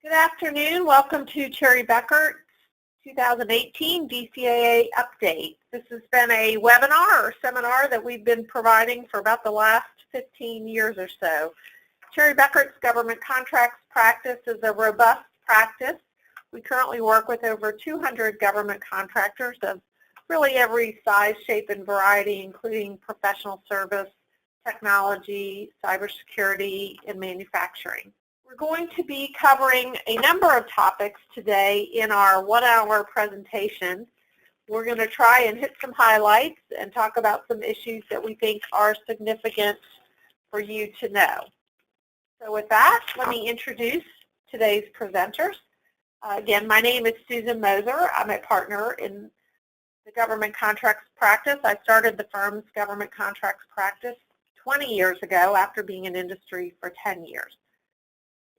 Good afternoon. Welcome to Cherry Bekaert 2018 DCAA update. This has been a webinar or seminar that we've been providing for about the last 15 years or so. Cherry Bekaert's government contracts practice is a robust practice. We currently work with over 200 government contractors of really every size, shape, and variety, including professional service, technology, cybersecurity, and manufacturing. We're going to be covering a number of topics today in our one-hour presentation. We're going to try and hit some highlights and talk about some issues that we think are significant for you to know. So with that, let me introduce today's presenters. Again, my name is Susan Moser. I'm a partner in the government contracts practice. I started the firm's government contracts practice 20 years ago after being in industry for 10 years.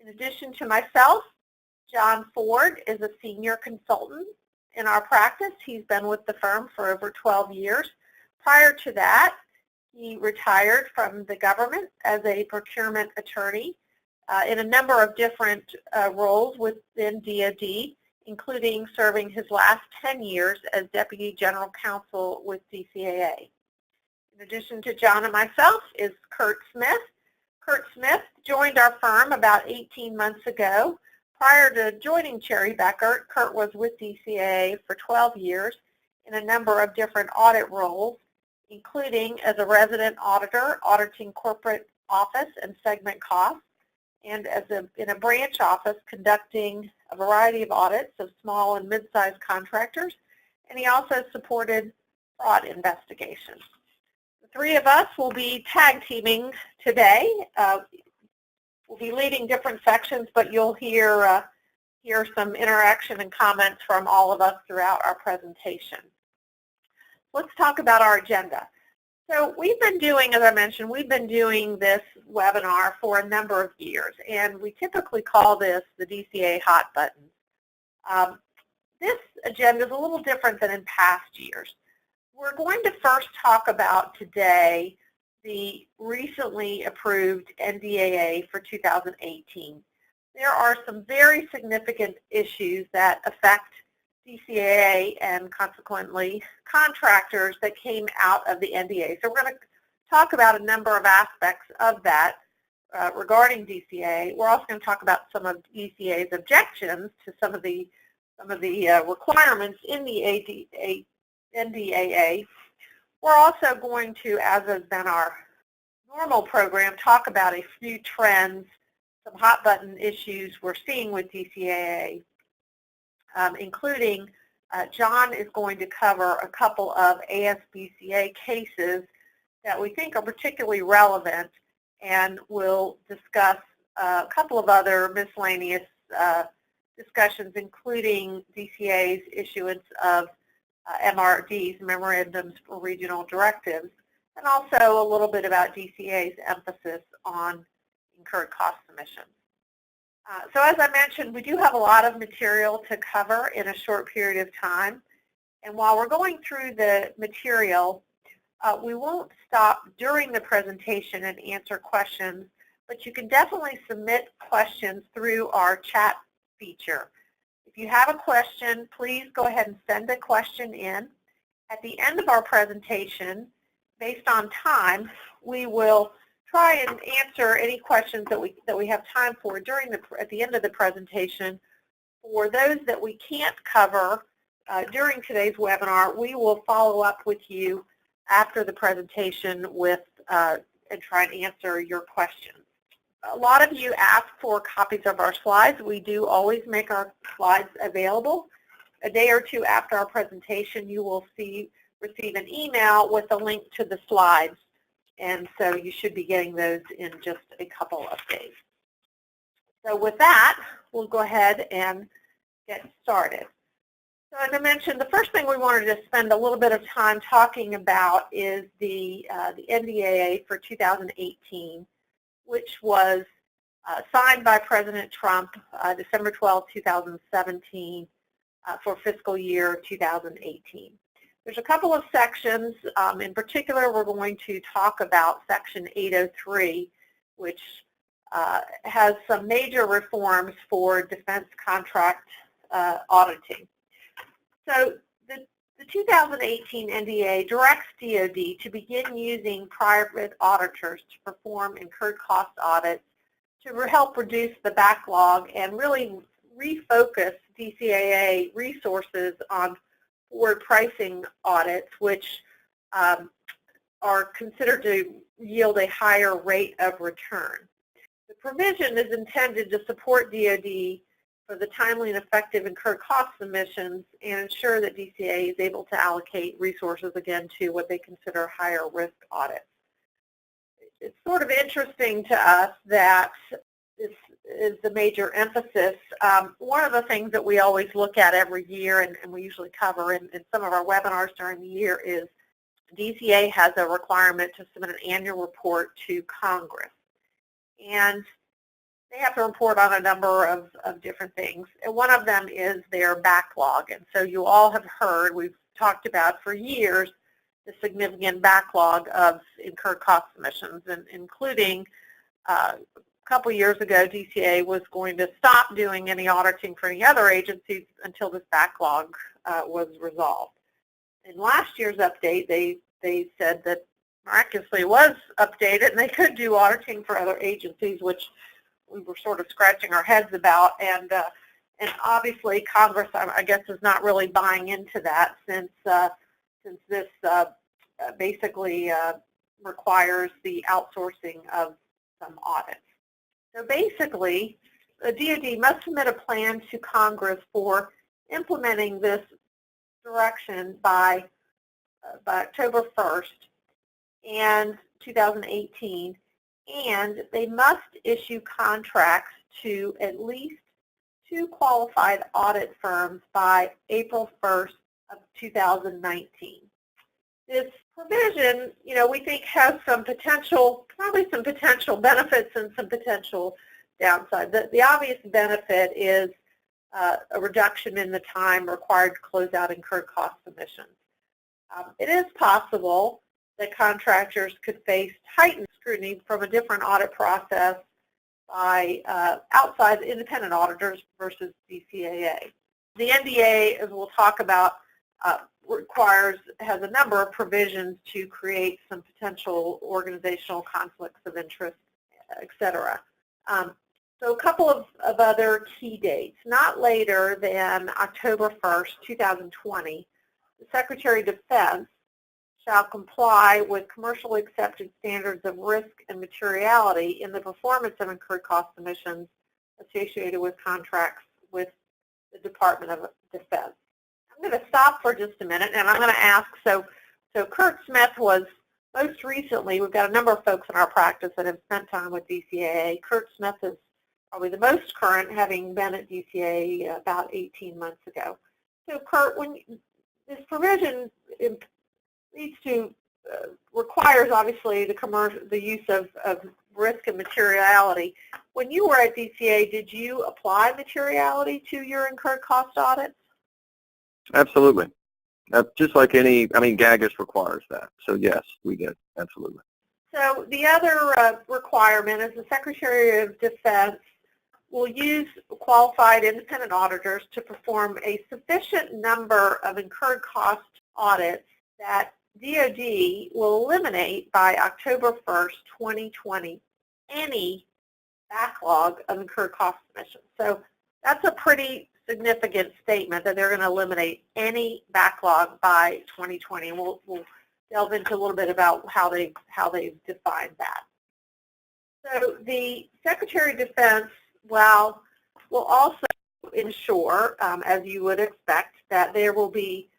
In addition to myself, John Ford is a senior consultant in our practice. He's been with the firm for over 12 years. Prior to that, he retired from the government as a procurement attorney in a number of different roles within DoD, including serving his last 10 years as Deputy General Counsel with DCAA. In addition to John and myself is Kurt Smith. Kurt Smith joined our firm about 18 months ago. Prior to joining Cherry Bekaert, Kurt was with DCAA for 12 years in a number of different audit roles, including as a resident auditor, auditing corporate office and segment costs, and in a branch office conducting a variety of audits of small and mid-sized contractors, and he also supported fraud investigations. The three of us will be tag teaming today. We'll be leading different sections, but you'll hear some interaction and comments from all of us throughout our presentation. Let's talk about our agenda. So we've been doing, as I mentioned, we've been doing this webinar for a number of years, and we typically call this the DCAA hot button. This agenda is a little different than in past years. We're going to first talk about today the recently approved NDAA for 2018. There are some very significant issues that affect DCAA and consequently contractors that came out of the NDAA. So we're going to talk about a number of aspects of that regarding DCAA. We're also going to talk about some of DCAA's objections to some of the requirements in the NDAA. We're also going to, as has been our normal program, talk about a few trends, some hot button issues we're seeing with DCAA, including John is going to cover a couple of ASBCA cases that we think are particularly relevant, and we'll discuss a couple of other miscellaneous discussions, including DCAA's issuance of MRDs, Memorandums for Regional Directives, and also a little bit about DCAA's emphasis on incurred cost submissions. So as I mentioned, we do have a lot of material to cover in a short period of time, and while we're going through the material, we won't stop during the presentation and answer questions, but you can definitely submit questions through our chat feature. If you have a question, please go ahead and send a question in. At the end of our presentation, based on time, we will try and answer any questions that we have time for at the end of the presentation. For those that we can't cover during today's webinar, we will follow up with you after the presentation and try and answer your questions. A lot of you ask for copies of our slides. We do always make our slides available. A day or two after our presentation, you will receive an email with a link to the slides, and so you should be getting those in just a couple of days. So with that, we'll go ahead and get started. So as I mentioned, the first thing we wanted to spend a little bit of time talking about is the NDAA for 2018. Which was signed by President Trump December 12, 2017 for fiscal year 2018. There's a couple of sections. In particular, we're going to talk about Section 803, which has some major reforms for defense contract auditing. So the 2018 NDAA directs DoD to begin using private auditors to perform incurred cost audits to help reduce the backlog and really refocus DCAA resources on forward pricing audits, which are considered to yield a higher rate of return. The provision is intended to support DoD for the timely and effective incurred cost submissions and ensure that DCAA is able to allocate resources again to what they consider higher risk audits. It's sort of interesting to us that this is the major emphasis. One of the things that we always look at every year and we usually cover in some of our webinars during the year is DCAA has a requirement to submit an annual report to Congress. And they have to report on a number of different things. And one of them is their backlog. And so you all have heard, we've talked about for years, the significant backlog of incurred cost submissions, and including a couple years ago, DCAA was going to stop doing any auditing for any other agencies until this backlog was resolved. In last year's update, they said that miraculously it was updated and they could do auditing for other agencies, which we were sort of scratching our heads about, and obviously Congress, I guess, is not really buying into that since this basically requires the outsourcing of some audits. So basically, the DoD must submit a plan to Congress for implementing this direction by October 1st and 2018. And they must issue contracts to at least 2 qualified audit firms by April 1st of 2019. This provision, we think has some potential, probably some potential benefits and some potential downside. The obvious benefit is a reduction in the time required to close out incurred cost submissions. It is possible that contractors could face heightened scrutiny from a different audit process by outside independent auditors versus DCAA. The NDAA, as we'll talk about, has a number of provisions to create some potential organizational conflicts of interest, etc. So a couple of other key dates. Not later than October 1st, 2020, the Secretary of Defense shall comply with commercially accepted standards of risk and materiality in the performance of incurred cost submissions associated with contracts with the Department of Defense. I'm going to stop for just a minute, and I'm going to ask, so Kurt Smith was most recently, we've got a number of folks in our practice that have spent time with DCAA. Kurt Smith is probably the most current, having been at DCAA about 18 months ago. So Kurt, when this provision requires obviously the use of risk and materiality. When you were at DCAA, did you apply materiality to your incurred cost audits? Absolutely. Just like GAGAS requires that. So yes, we did. Absolutely. So the other requirement is the Secretary of Defense will use qualified independent auditors to perform a sufficient number of incurred cost audits that DoD will eliminate by October 1st, 2020, any backlog of incurred cost submissions. So that's a pretty significant statement that they're going to eliminate any backlog by 2020. And we'll delve into a little bit about how they've defined that. So the Secretary of Defense, will also ensure, as you would expect, that there will be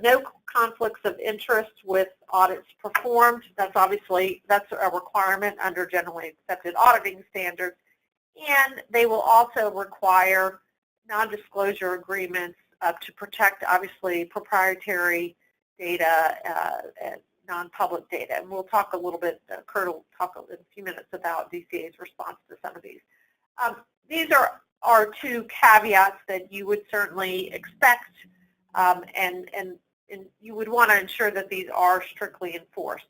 no conflicts of interest with audits performed. That's a requirement under generally accepted auditing standards. And they will also require non-disclosure agreements to protect, obviously, proprietary data and non-public data. And we'll talk a little bit, Kurt will talk in a few minutes about DCAA's response to some of these. These are 2 caveats that you would certainly expect, and you would want to ensure that these are strictly enforced.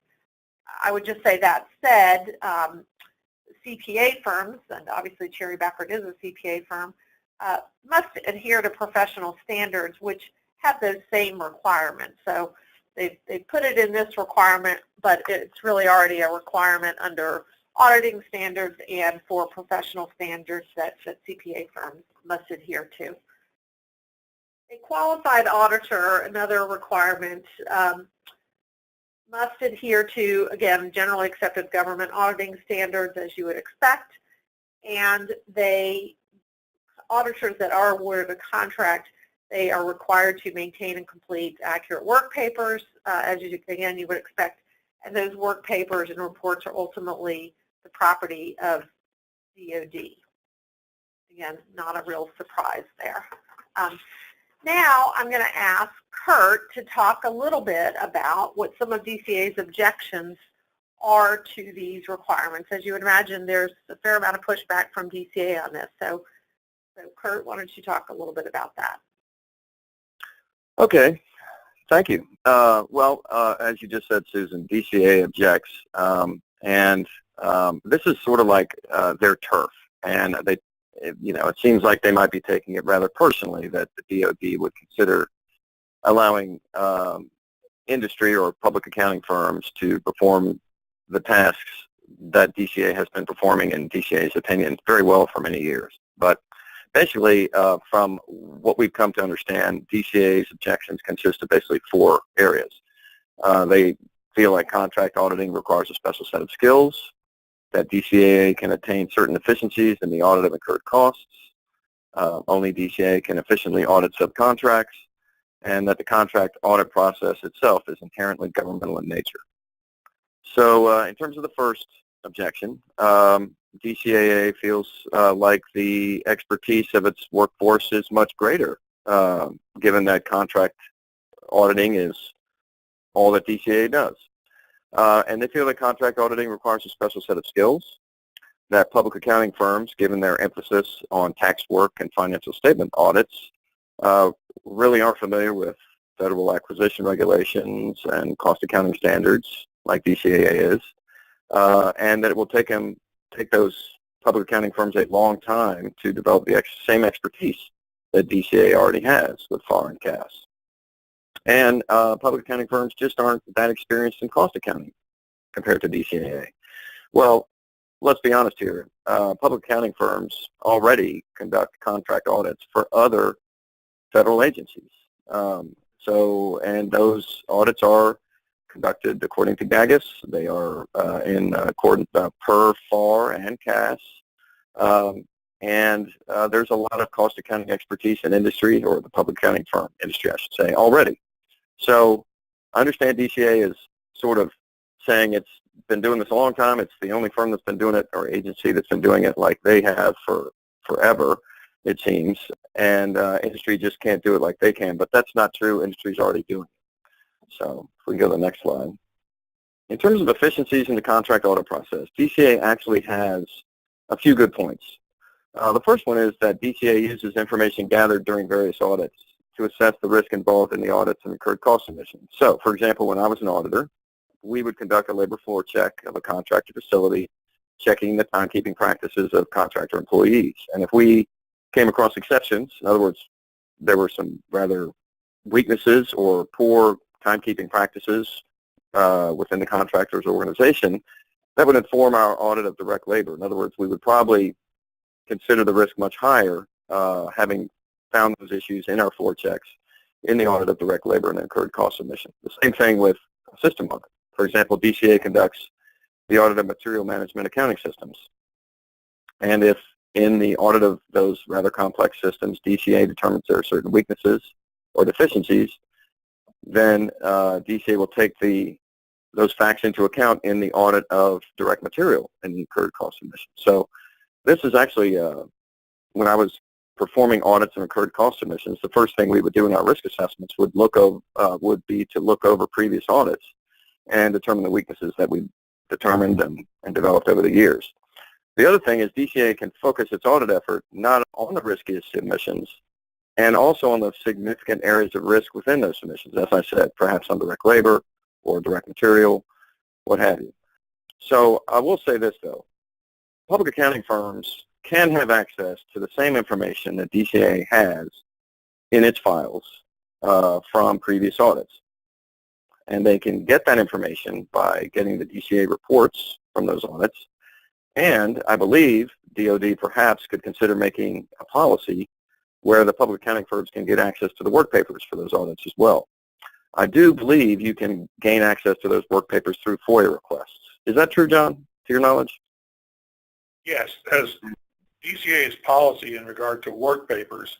I would just say that said, CPA firms, and obviously Cherry Bekaert is a CPA firm, must adhere to professional standards, which have those same requirements. So they put it in this requirement, but it's really already a requirement under auditing standards and for professional standards that CPA firms must adhere to. A qualified auditor, another requirement, must adhere to, again, generally accepted government auditing standards, as you would expect, and auditors that are awarded a contract, they are required to maintain and complete accurate work papers, as you would expect, and those work papers and reports are ultimately the property of DoD. Again, not a real surprise there. Now I'm going to ask Kurt to talk a little bit about what some of DCAA's objections are to these requirements. As you would imagine, there's a fair amount of pushback from DCAA on this. So Kurt, why don't you talk a little bit about that? Okay, thank you. As you just said, Susan, DCAA objects, and this is sort of like their turf, and it seems like they might be taking it rather personally that the DoD would consider allowing industry or public accounting firms to perform the tasks that DCAA has been performing, in DCAA's opinion, very well for many years. But basically, from what we've come to understand, DCAA's objections consist of basically 4 areas. They feel like contract auditing requires a special set of skills, that DCAA can attain certain efficiencies in the audit of incurred costs, only DCAA can efficiently audit subcontracts, and that the contract audit process itself is inherently governmental in nature. So in terms of the first objection, DCAA feels like the expertise of its workforce is much greater, given that contract auditing is all that DCAA does. And they feel that contract auditing requires a special set of skills, that public accounting firms, given their emphasis on tax work and financial statement audits, really aren't familiar with federal acquisition regulations and cost accounting standards like DCAA is, and that it will take those public accounting firms a long time to develop the same expertise that DCAA already has with FAR and CAS. And public accounting firms just aren't that experienced in cost accounting compared to DCAA. Well, let's be honest here. Public accounting firms already conduct contract audits for other federal agencies. And those audits are conducted according to GAGAS. They are in accordance per FAR and CAS. There's a lot of cost accounting expertise in industry, or the public accounting firm industry, I should say, already. So I understand DCAA is sort of saying it's been doing this a long time. It's the only firm that's been doing it, or agency that's been doing it like they have for forever, it seems. And industry just can't do it like they can. But that's not true. Industry's already doing it. So if we can go to the next slide. In terms of efficiencies in the contract audit process, DCAA actually has a few good points. The first one is that DCAA uses information gathered during various audits to assess the risk involved in the audits and incurred cost submissions. So, for example, when I was an auditor, we would conduct a labor floor check of a contractor facility, checking the timekeeping practices of contractor employees. And if we came across exceptions, in other words, there were some rather weaknesses or poor timekeeping practices within the contractor's organization, that would inform our audit of direct labor. In other words, we would probably consider the risk much higher, having found those issues in our floor checks in the audit of direct labor and incurred cost submission. The same thing with system audit. For example, DCAA conducts the audit of material management accounting systems. And if in the audit of those rather complex systems, DCAA determines there are certain weaknesses or deficiencies, then DCAA will take those facts into account in the audit of direct material and incurred cost submission. So this is actually, when I was performing audits and incurred cost submissions, the first thing we would do in our risk assessments would be to look over previous audits and determine the weaknesses that we determined and developed over the years. The other thing is DCAA can focus its audit effort not on the riskiest submissions and also on the significant areas of risk within those submissions, as I said, perhaps on direct labor or direct material, what have you. So I will say this, though. public accounting firms can have access to the same information that DCAA has in its files from previous audits. And they can get that information by getting the DCAA reports from those audits. And I believe DOD perhaps could consider making a policy where the public accounting firms can get access to the work papers for those audits as well. I do believe you can gain access to those work papers through FOIA requests. Is that true, John, to your knowledge? Yes, as DCAA's policy in regard to work papers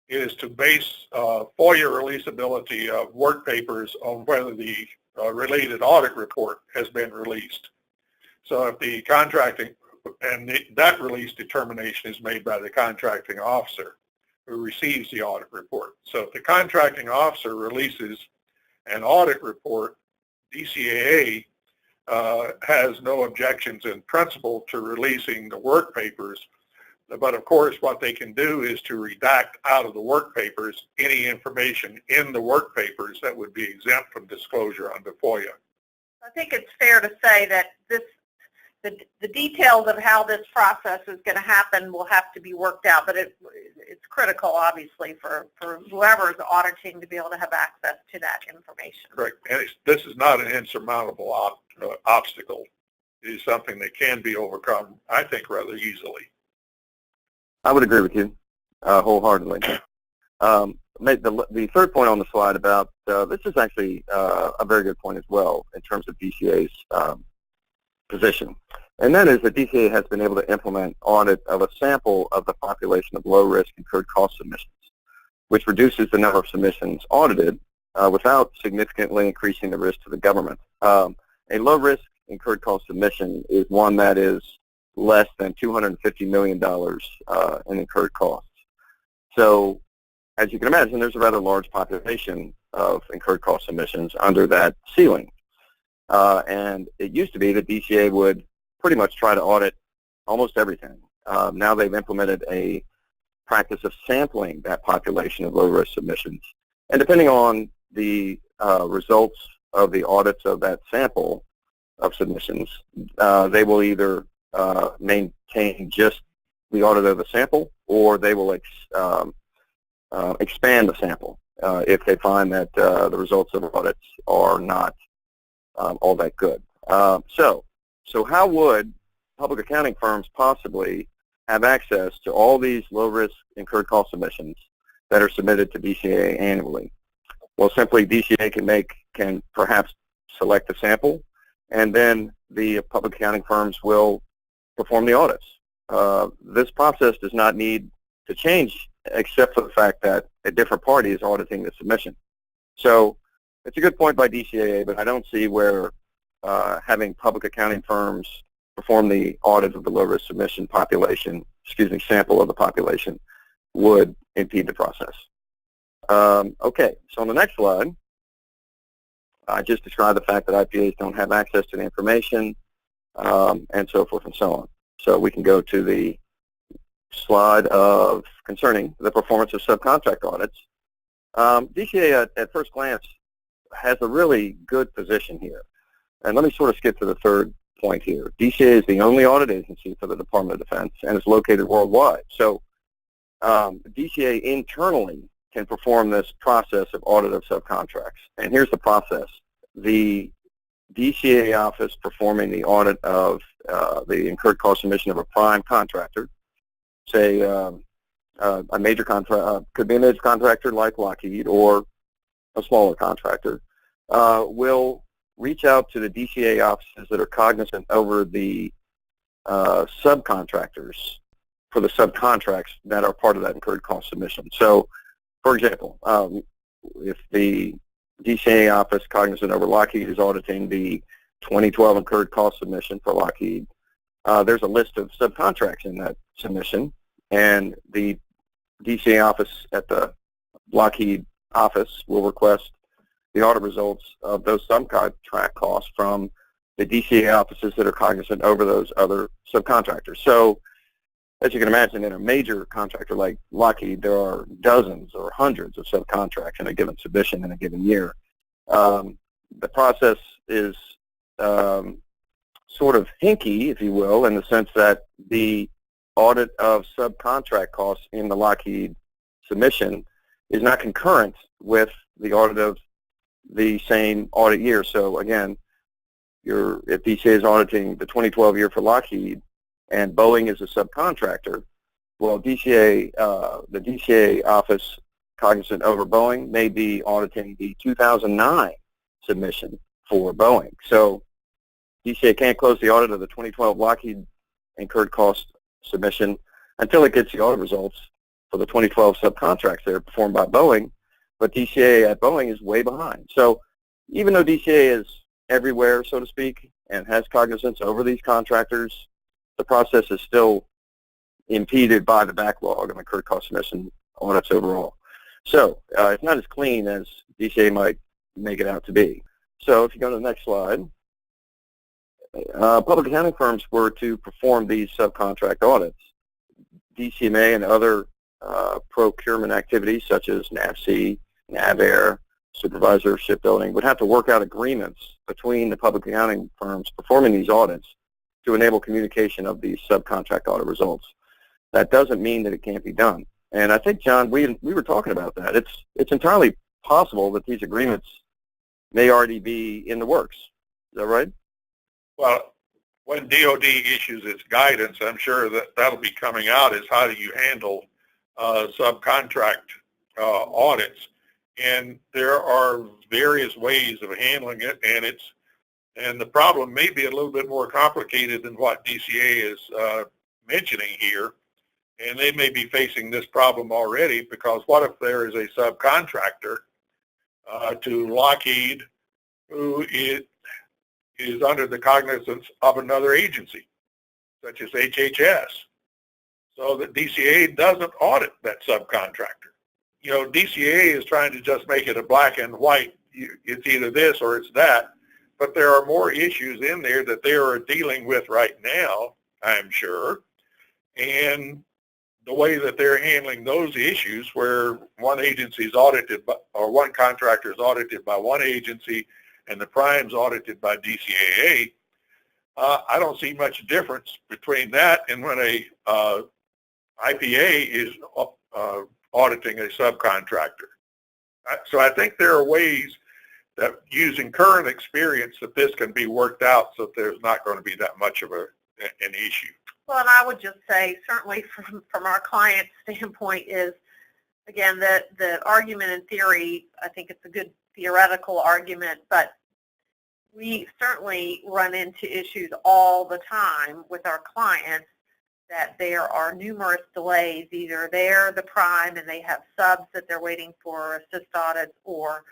is to base FOIA releasability of work papers on whether the related audit report has been released. So if the contracting, and that release determination is made by the contracting officer who receives the audit report. So if the contracting officer releases an audit report, DCAA has no objections in principle to releasing the work papers. But of course, what they can do is to redact out of the work papers any information in the work papers that would be exempt from disclosure under FOIA. I think it's fair to say that the details of how this process is going to happen will have to be worked out, but it's critical, obviously, for whoever is auditing to be able to have access to that information. Correct. And this is not an insurmountable obstacle. It is something that can be overcome, I think, rather easily. I would agree with you wholeheartedly. The third point on the slide about this is actually a very good point as well in terms of DCAA's position, and that is that DCAA has been able to implement audit of a sample of the population of low-risk incurred cost submissions, which reduces the number of submissions audited without significantly increasing the risk to the government. A low-risk incurred cost submission is one that is less than $250 million in incurred costs. So, as you can imagine, there's a rather large population of incurred cost submissions under that ceiling. And it used to be that DCAA would pretty much try to audit almost everything. Now they've implemented a practice of sampling that population of low-risk submissions. And depending on the results of the audits of that sample of submissions, they will either maintain just the audit of the sample, or they will expand the sample if they find that the results of audits are not all that good. So how would public accounting firms possibly have access to all these low-risk incurred cost submissions that are submitted to DCAA annually? Well, simply DCAA can perhaps select a sample, and then the public accounting firms will perform the audits. This process does not need to change except for the fact that a different party is auditing the submission. So it's a good point by DCAA, but I don't see where having public accounting firms perform the audit of the low-risk submission sample of the population would impede the process. Okay, so on the next slide, I just described the fact that IPAs don't have access to the information, and so forth and so on. So we can go to the slide concerning the performance of subcontract audits. DCAA at first glance has a really good position here. And let me sort of skip to the third point here. DCAA is the only audit agency for the Department of Defense and is located worldwide. So DCAA internally can perform this process of audit of subcontracts. And here's the process. The DCAA office performing the audit of the incurred cost submission of a prime contractor, say a major contract, could be a major contractor like Lockheed or a smaller contractor, will reach out to the DCAA offices that are cognizant over the subcontractors for the subcontracts that are part of that incurred cost submission. So, for example, if the DCAA office cognizant over Lockheed is auditing the 2012 incurred cost submission for Lockheed, there's a list of subcontracts in that submission, and the DCAA office at the Lockheed office will request the audit results of those subcontract costs from the DCAA offices that are cognizant over those other subcontractors. So, as you can imagine, in a major contractor like Lockheed, there are dozens or hundreds of subcontracts in a given submission in a given year. The process is sort of hinky, if you will, in the sense that the audit of subcontract costs in the Lockheed submission is not concurrent with the audit of the same audit year. So again, if DCAA is auditing the 2012 year for Lockheed and Boeing is a subcontractor, well, the DCAA office cognizant over Boeing may be auditing the 2009 submission for Boeing. So DCAA can't close the audit of the 2012 Lockheed incurred cost submission until it gets the audit results for the 2012 subcontracts that are performed by Boeing, but DCAA at Boeing is way behind. So even though DCAA is everywhere, so to speak, and has cognizance over these contractors, the process is still impeded by the backlog of incurred cost submission audits overall. So it's not as clean as DCAA might make it out to be. So if you go to the next slide, public accounting firms were to perform these subcontract audits. DCMA and other procurement activities such as NAVC, NAVAIR, supervisor of shipbuilding would have to work out agreements between the public accounting firms performing these audits to enable communication of these subcontract audit results. That doesn't mean that it can't be done. And I think, John, we were talking about that. It's entirely possible that these agreements may already be in the works. Is that right? Well, when DOD issues its guidance, I'm sure that that'll be coming out, is how do you handle subcontract audits. And there are various ways of handling it, and the problem may be a little bit more complicated than what DCAA is mentioning here. And they may be facing this problem already, because what if there is a subcontractor to Lockheed who is under the cognizance of another agency, such as HHS, so that DCAA doesn't audit that subcontractor. You know, DCAA is trying to just make it a black and white, it's either this or it's that, but there are more issues in there that they are dealing with right now, I'm sure, and the way that they're handling those issues, where one agency is audited by, or one contractor is audited by one agency and the prime's audited by DCAA, I don't see much difference between that and when a IPA is auditing a subcontractor. So I think there are ways that, using current experience, that this can be worked out so that there's not going to be that much of an issue. Well, and I would just say, certainly from our client's standpoint, is, again, the argument in theory, I think it's a good theoretical argument, but we certainly run into issues all the time with our clients that there are numerous delays. Either they're the prime and they have subs that they're waiting for assist audits, or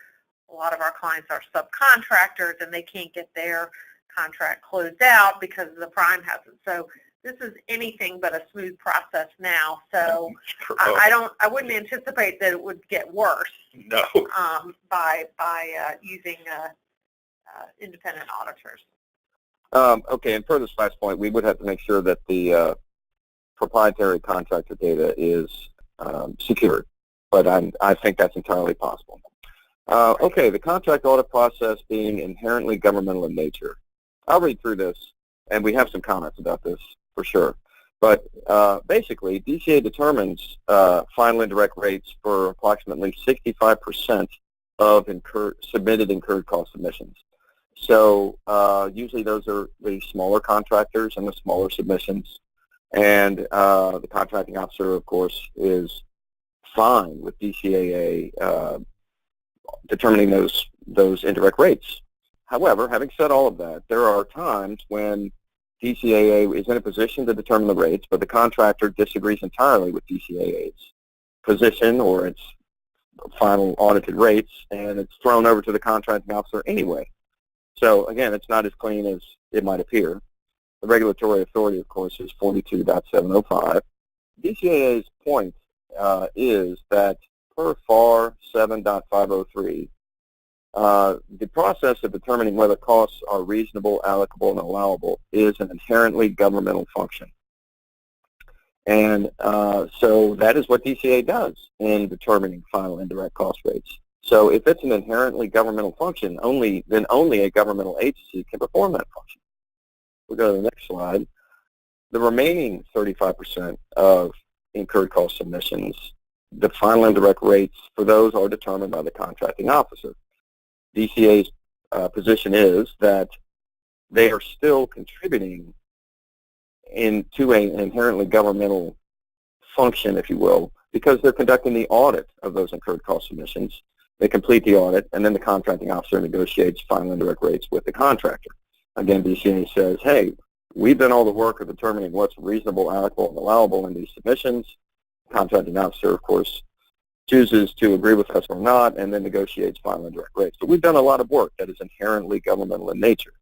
a lot of our clients are subcontractors and they can't get their contract closed out because the prime hasn't. So this is anything but a smooth process now. So I wouldn't anticipate that it would get worse. No. By using independent auditors. Okay, and per this last point, we would have to make sure that the proprietary contractor data is secured, but I think that's entirely possible. Okay, the contract audit process being inherently governmental in nature. I'll read through this, and we have some comments about this for sure. But basically, DCAA determines final indirect rates for approximately 65% of submitted incurred cost submissions. So usually those are the smaller contractors and the smaller submissions. And the contracting officer, of course, is fine with DCAA determining those indirect rates. However, having said all of that, there are times when DCAA is in a position to determine the rates, but the contractor disagrees entirely with DCAA's position or its final audited rates, and it's thrown over to the contracting officer anyway. So again, it's not as clean as it might appear. The regulatory authority, of course, is 42.705. DCAA's point is that per FAR 7.503, the process of determining whether costs are reasonable, allocable, and allowable is an inherently governmental function. And so that is what DCAA does in determining final indirect cost rates. So if it's an inherently governmental function, then only a governmental agency can perform that function. we'll go to the next slide. The remaining 35% of incurred cost submissions, the final indirect rates for those are determined by the contracting officer. DCA's position is that they are still contributing into an inherently governmental function, if you will, because they're conducting the audit of those incurred cost submissions. They complete the audit, and then the contracting officer negotiates final indirect rates with the contractor. Again, DCAA says, hey, we've done all the work of determining what's reasonable, adequate, and allowable in these submissions. The contracting officer, of course, chooses to agree with us or not, and then negotiates final indirect rates. But we've done a lot of work that is inherently governmental in nature.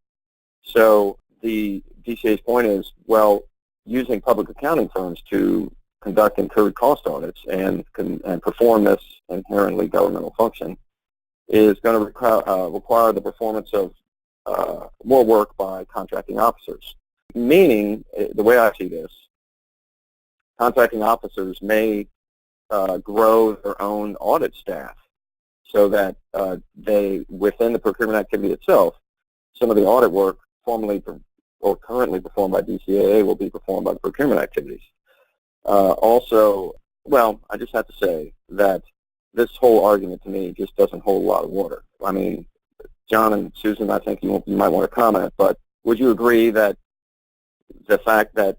So the DCAA's point is, well, using public accounting firms to conduct incurred cost audits and perform this inherently governmental function is going to require the performance of more work by contracting officers. Meaning, the way I see this, contracting officers may grow their own audit staff so that they, within the procurement activity itself, some of the audit work formerly or currently performed by DCAA will be performed by the procurement activities. Also, well, I just have to say that this whole argument to me just doesn't hold a lot of water. I mean, John and Susan, I think you might want to comment, but would you agree that the fact that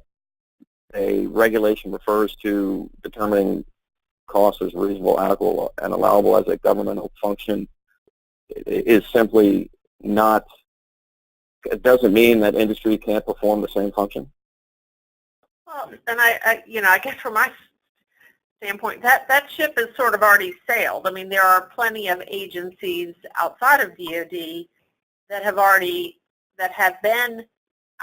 a regulation refers to determining costs as reasonable, adequate, and allowable as a governmental function is simply not, it doesn't mean that industry can't perform the same function? Well, and I guess from my standpoint, that ship has sort of already sailed. I mean, there are plenty of agencies outside of DoD that have been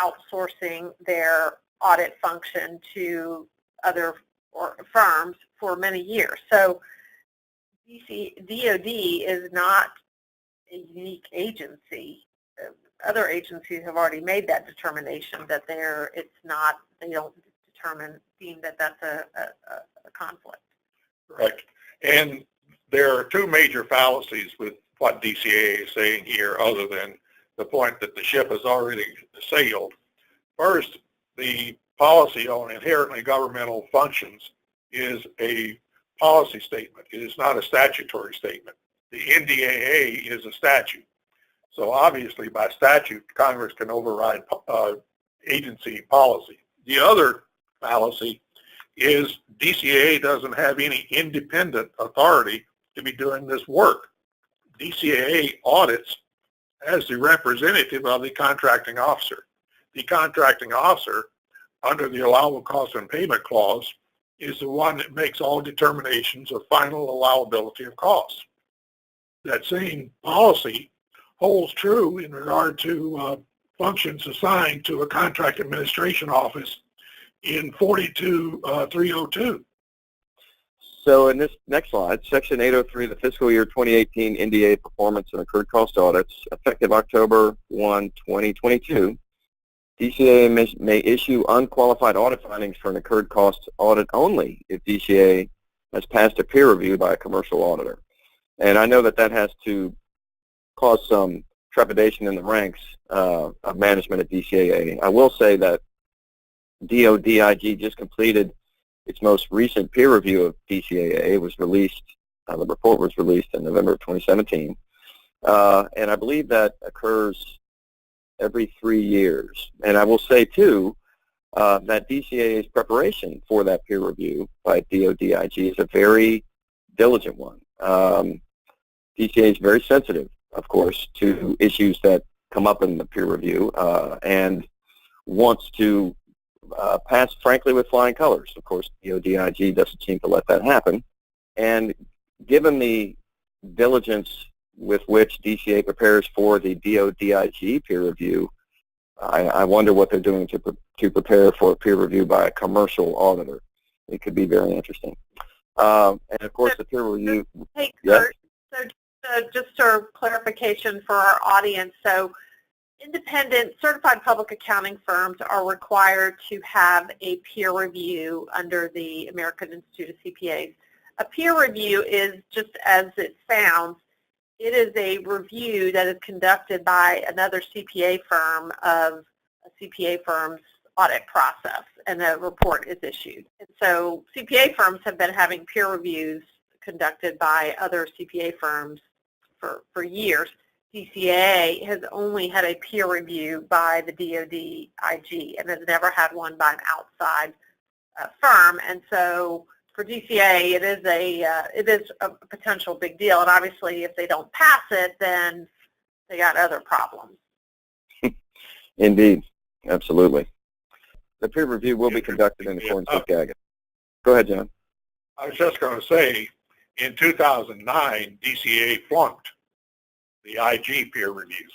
outsourcing their audit function to other firms for many years. So DoD is not a unique agency. Other agencies have already made that determination that they don't deem that that's a conflict. Right. And there are two major fallacies with what DCAA is saying here, other than the point that the ship has already sailed. First, the policy on inherently governmental functions is a policy statement. It is not a statutory statement. The NDAA is a statute. So obviously, by statute, Congress can override agency policy. The other fallacy is DCAA doesn't have any independent authority to be doing this work. DCAA audits as the representative of the contracting officer. The contracting officer, under the allowable cost and payment clause, is the one that makes all determinations of final allowability of costs. That same policy holds true in regard to functions assigned to a contract administration office in 42302. So in this next slide, Section 803 of the fiscal year 2018 NDAA performance and accrued cost audits, effective October 1, 2022, DCAA may issue unqualified audit findings for an incurred cost audit only if DCAA has passed a peer review by a commercial auditor. And I know that has to cause some trepidation in the ranks of management at DCAA. I will say that DODIG just completed its most recent peer review of DCAA. It was released, the report was released in November of 2017. And I believe that occurs every 3 years. And I will say, too, that DCAA's preparation for that peer review by DODIG is a very diligent one. DCAA is very sensitive, of course, to issues that come up in the peer review and wants to pass, frankly, with flying colors. Of course, DODIG doesn't seem to let that happen. And given the diligence with which DCAA prepares for the DODIG peer review, I wonder what they're doing to prepare for a peer review by a commercial auditor. It could be very interesting. And of course, the peer review. Hey, Kurt, so just for clarification for our audience, so independent certified public accounting firms are required to have a peer review under the American Institute of CPAs. A peer review is, just as it sounds, it is a review that is conducted by another CPA firm of a CPA firm's audit process, and the report is issued. And so CPA firms have been having peer reviews conducted by other CPA firms for years. DCAA has only had a peer review by the DoD IG and has never had one by an outside firm. And so for DCAA, it is a potential big deal. And obviously, if they don't pass it, then they got other problems. Indeed, absolutely. The peer review will be conducted in accordance with GAGA. Go ahead, John. I was just going to say, in 2009, DCAA flunked the IG peer review.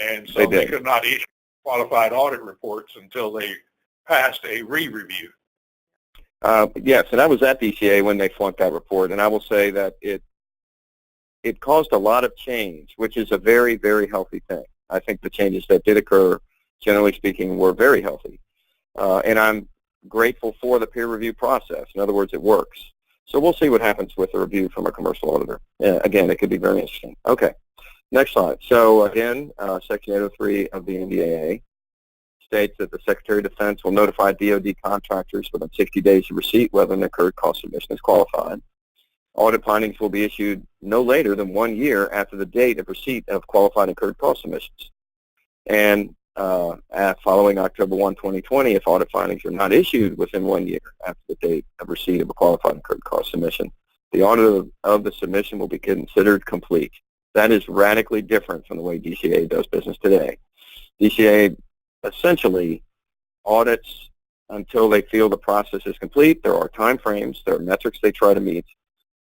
And so they could not issue qualified audit reports until they passed a re-review. Yes, and I was at DCAA when they flunked that report, and I will say that it caused a lot of change, which is a very, very healthy thing. I think the changes that did occur, generally speaking, were very healthy. And I'm grateful for the peer review process. In other words, it works. So we'll see what happens with the review from a commercial auditor. Again, it could be very interesting. Okay, next slide. So again, Section 803 of the NDAA states that the Secretary of Defense will notify DoD contractors within 60 days of receipt whether an incurred cost submission is qualified. Audit findings will be issued no later than 1 year after the date of receipt of qualified incurred cost submissions. And following October 1, 2020, if audit findings are not issued within 1 year after the date of receipt of a qualified incurred cost submission, the audit of the submission will be considered complete. That is radically different from the way DCAA does business today. DCAA essentially audits until they feel the process is complete. There are time frames, there are metrics they try to meet,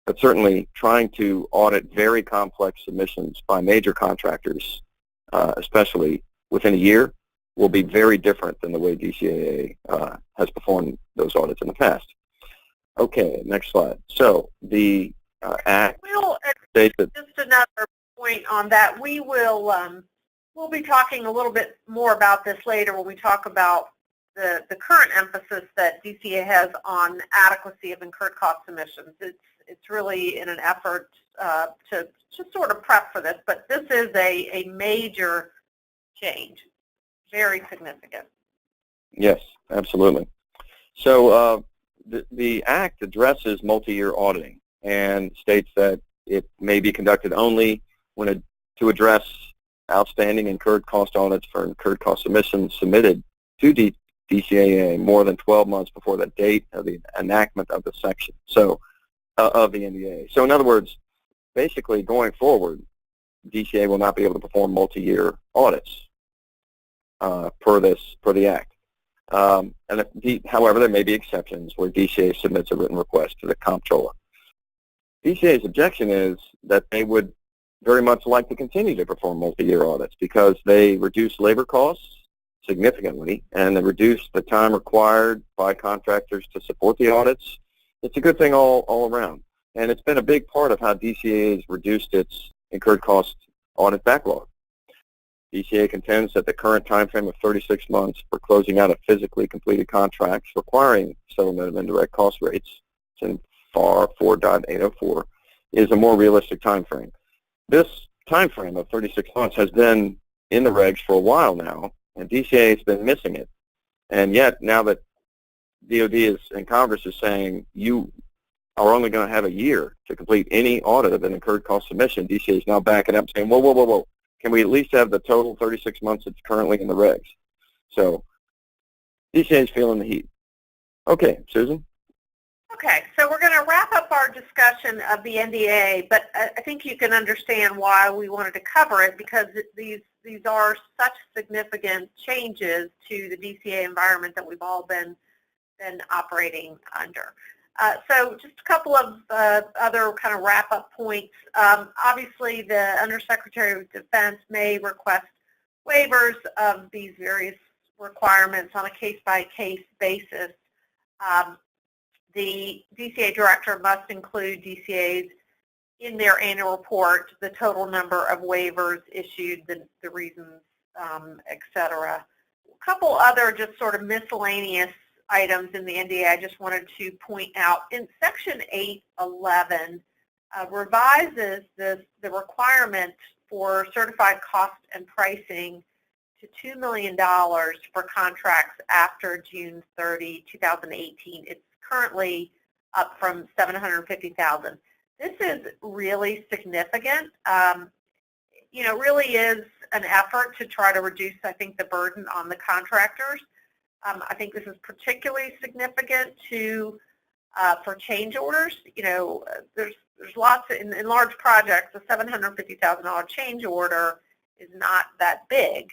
but certainly trying to audit very complex submissions by major contractors, especially within a year, will be very different than the way DCAA has performed those audits in the past. Okay, next slide. So the Act states that... Just another point on that. We will we'll be talking a little bit more about this later when we talk about the current emphasis that DCAA has on adequacy of incurred cost submissions. It's really in an effort to sort of prep for this, but this is a major change, very significant. Yes, absolutely. So the Act addresses multi-year auditing and states that it may be conducted only to address outstanding incurred cost audits for incurred cost submissions submitted to DCAA more than 12 months before the date of the enactment of the section of the NDAA. So in other words, basically going forward, DCAA will not be able to perform multi-year audits per the Act. However, there may be exceptions where DCAA submits a written request to the comptroller. DCAA's objection is that they would very much like to continue to perform multi-year audits because they reduce labor costs significantly and they reduce the time required by contractors to support the audits. It's a good thing all around. And it's been a big part of how DCAA has reduced its incurred cost audit backlog. DCAA contends that the current time frame of 36 months for closing out of physically completed contracts requiring settlement of indirect cost rates, it's in FAR 4.804, is a more realistic time frame. This time frame of 36 months has been in the regs for a while now, and DCAA has been missing it. And yet, now that DOD and Congress is saying you are only going to have a year to complete any audit of an incurred cost submission, DCAA is now backing up saying, whoa. Can we at least have the total 36 months that's currently in the regs? So DCAA is feeling the heat. Okay, Susan? Okay, so we're going to wrap up our discussion of the NDAA, but I think you can understand why we wanted to cover it because these are such significant changes to the DCAA environment that we've all been operating under. So just a couple of other kind of wrap-up points. Obviously, the Undersecretary of Defense may request waivers of these various requirements on a case-by-case basis. The DCAA director must include DCAAs in their annual report, the total number of waivers issued, the reasons, et cetera. A couple other just sort of miscellaneous items in the NDAA I just wanted to point out. In Section 811, revises the requirement for certified cost and pricing to $2 million for contracts after June 30, 2018. It's currently up from $750,000. This is really significant. Really is an effort to try to reduce, I think, the burden on the contractors. I think this is particularly significant for change orders. There's lots in large projects. A $750,000 change order is not that big,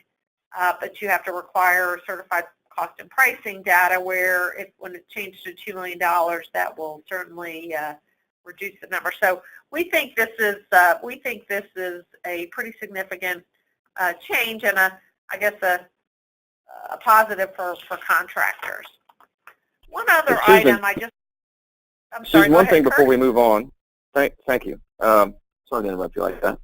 but you have to require certified cost and pricing data. Where when it changes to $2 million, that will certainly reduce the number. So we think this is a pretty significant change and I guess a positive for contractors. One other item I'm sorry. Susan, one thing before we move on. Thank you. Sorry to interrupt you like that.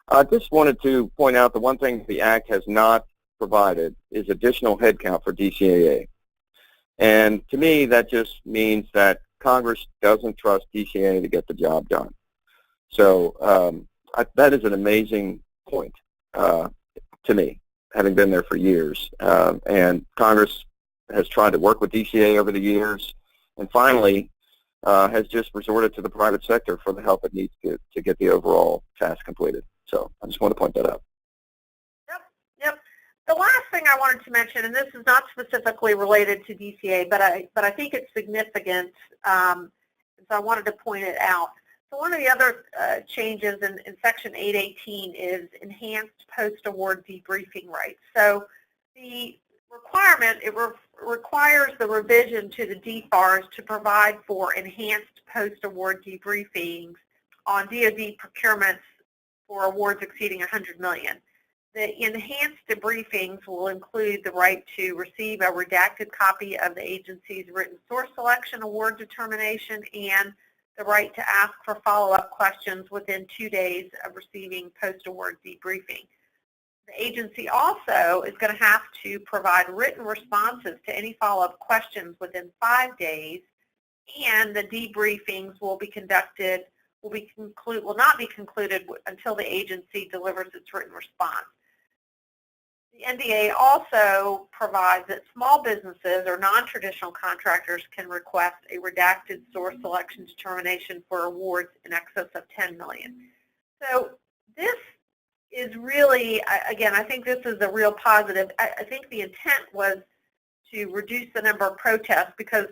I just wanted to point out the one thing the Act has not provided is additional headcount for DCAA. And to me, that just means that Congress doesn't trust DCAA to get the job done. So that is an amazing point to me, having been there for years. And Congress has tried to work with DCAA over the years, and finally has just resorted to the private sector for the help it needs to get the overall task completed. So I just want to point that out. Yep. The last thing I wanted to mention, and this is not specifically related to DCAA, but I think it's significant, so I wanted to point it out. So one of the other changes in Section 818 is enhanced post-award debriefing rights. So the requirement, requires the revision to the DFARS to provide for enhanced post-award debriefings on DoD procurements for awards exceeding $100 million. The enhanced debriefings will include the right to receive a redacted copy of the agency's written source selection award determination and the right to ask for follow-up questions within 2 days of receiving post-award debriefing. The agency also is going to have to provide written responses to any follow-up questions within 5 days, and the debriefings will not be concluded until the agency delivers its written response. The NDAA also provides that small businesses or non-traditional contractors can request a redacted source selection determination for awards in excess of $10 million. So this is really, again, I think this is a real positive. I think the intent was to reduce the number of protests because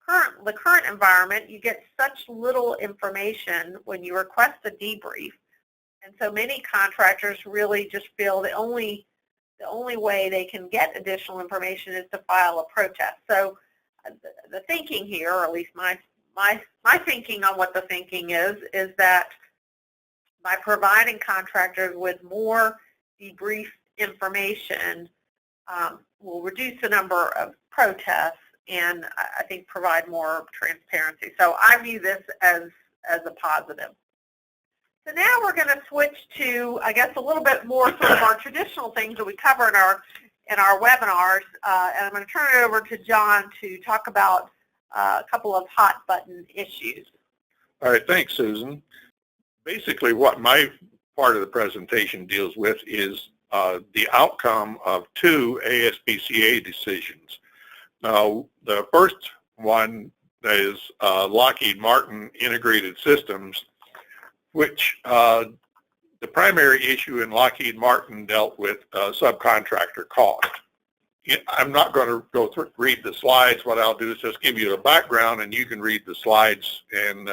the current environment, you get such little information when you request a debrief. And so many contractors really just feel the only way they can get additional information is to file a protest. So the thinking here, or at least my thinking on what the thinking is that by providing contractors with more debrief information will reduce the number of protests and I think provide more transparency. So I view this as a positive. So now we're going to switch to, I guess, a little bit more sort of our traditional things that we cover in our webinars, and I'm going to turn it over to John to talk about a couple of hot button issues. All right, thanks, Susan. Basically, what my part of the presentation deals with is the outcome of 2 ASPCA decisions. Now, the first one is Lockheed Martin Integrated Systems, which the primary issue in Lockheed Martin dealt with subcontractor cost. I'm not going to go through, read the slides. What I'll do is just give you the background, and you can read the slides and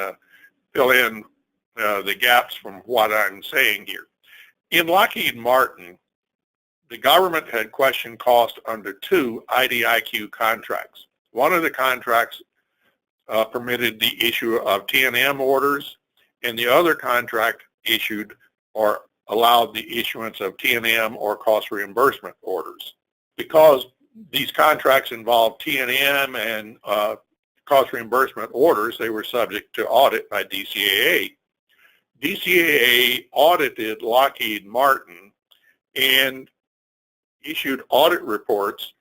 fill in the gaps from what I'm saying here. In Lockheed Martin, the government had questioned cost under 2 IDIQ contracts. One of the contracts permitted the issue of T&M orders, and the other contract issued or allowed the issuance of T&M or cost reimbursement orders. Because these contracts involved T&M and cost reimbursement orders, they were subject to audit by DCAA. DCAA audited Lockheed Martin and issued audit reports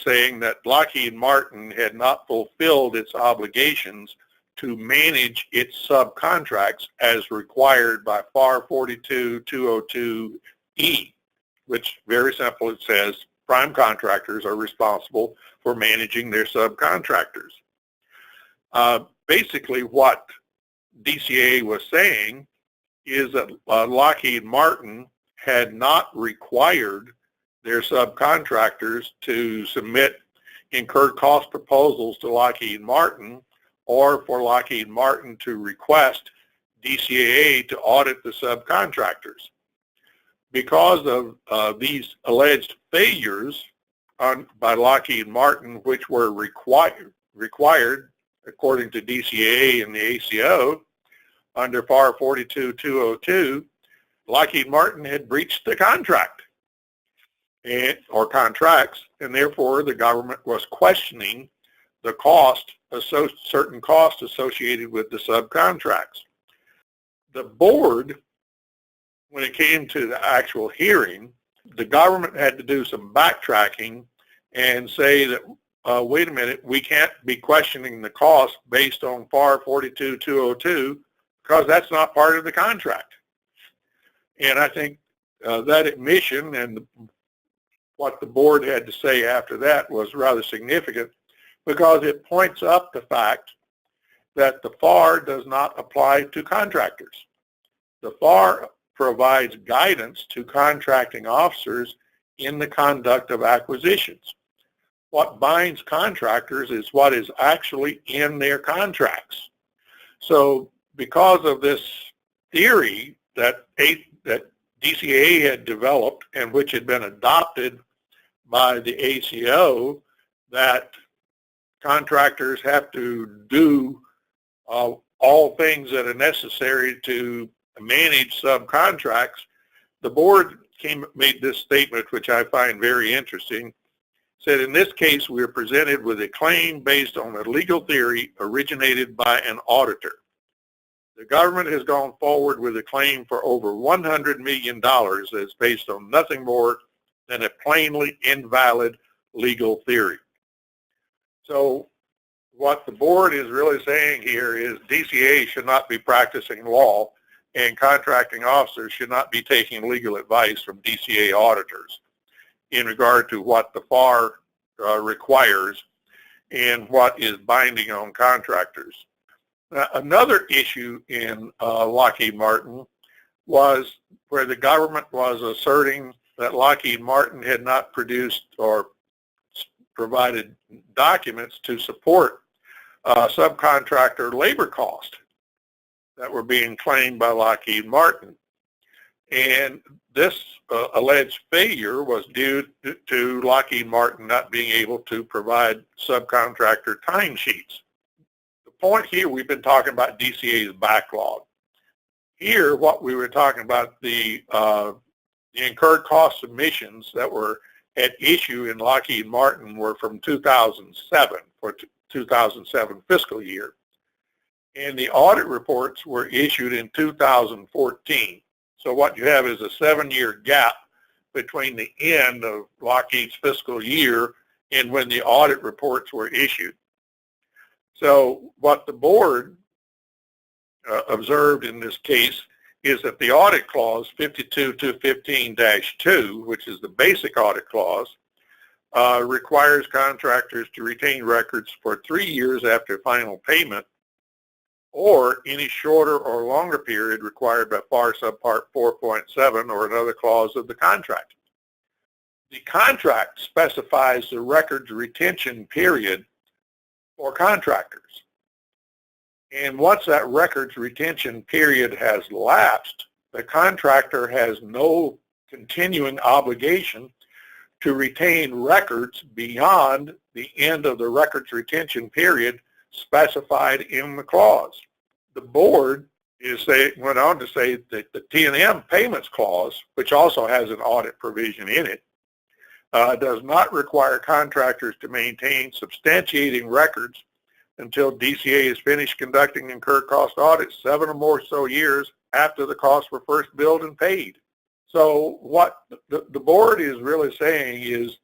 saying that Lockheed Martin had not fulfilled its obligations to manage its subcontracts as required by FAR 42-202E, which very simple, it says prime contractors are responsible for managing their subcontractors. Basically what DCAA was saying is that Lockheed Martin had not required their subcontractors to submit incurred cost proposals to Lockheed Martin, or for Lockheed Martin to request DCAA to audit the subcontractors. Because of these alleged failures by Lockheed Martin, which were required according to DCAA and the ACO under FAR 42202, Lockheed Martin had breached the contract or contracts, and therefore the government was questioning the certain costs associated with the subcontracts. The board, when it came to the actual hearing, the government had to do some backtracking and say that, wait a minute, we can't be questioning the cost based on FAR 42202 because that's not part of the contract. And I think that admission and what the board had to say after that was rather significant, because it points up the fact that the FAR does not apply to contractors. The FAR provides guidance to contracting officers in the conduct of acquisitions. What binds contractors is what is actually in their contracts. So because of this theory that DCAA had developed and which had been adopted by the ACO, that contractors have to do all things that are necessary to manage subcontracts, the board made this statement, which I find very interesting. Said, in this case, we are presented with a claim based on a legal theory originated by an auditor. The government has gone forward with a claim for over $100 million that is based on nothing more than a plainly invalid legal theory. So what the board is really saying here is DCAA should not be practicing law, and contracting officers should not be taking legal advice from DCAA auditors in regard to what the FAR requires and what is binding on contractors. Another issue in Lockheed Martin was where the government was asserting that Lockheed Martin had not produced or provided documents to support subcontractor labor cost that were being claimed by Lockheed Martin. And this alleged failure was due to Lockheed Martin not being able to provide subcontractor timesheets. The point here, we've been talking about DCAA's backlog. Here, what we were talking about, the incurred cost submissions that were at issue in Lockheed Martin were from 2007, for 2007 fiscal year. And the audit reports were issued in 2014. So what you have is a 7-year gap between the end of Lockheed's fiscal year and when the audit reports were issued. So what the board observed in this case is that the audit clause 52215-2, which is the basic audit clause, requires contractors to retain records for 3 years after final payment, or any shorter or longer period required by FAR subpart 4.7 or another clause of the contract. The contract specifies the records retention period for contractors. And once that records retention period has lapsed, the contractor has no continuing obligation to retain records beyond the end of the records retention period specified in the clause. The board went on to say that the T&M payments clause, which also has an audit provision in it, does not require contractors to maintain substantiating records until DCAA is finished conducting incurred cost audits 7 or more years after the costs were first billed and paid. So what the board is really saying is,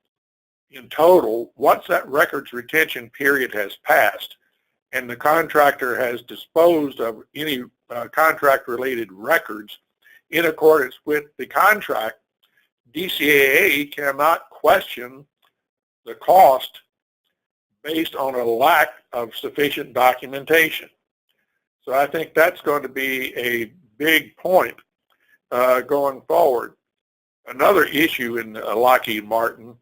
in total, once that records retention period has passed and the contractor has disposed of any contract-related records in accordance with the contract, DCAA cannot question the cost based on a lack of sufficient documentation. So I think that's going to be a big point going forward. Another issue in Lockheed Martin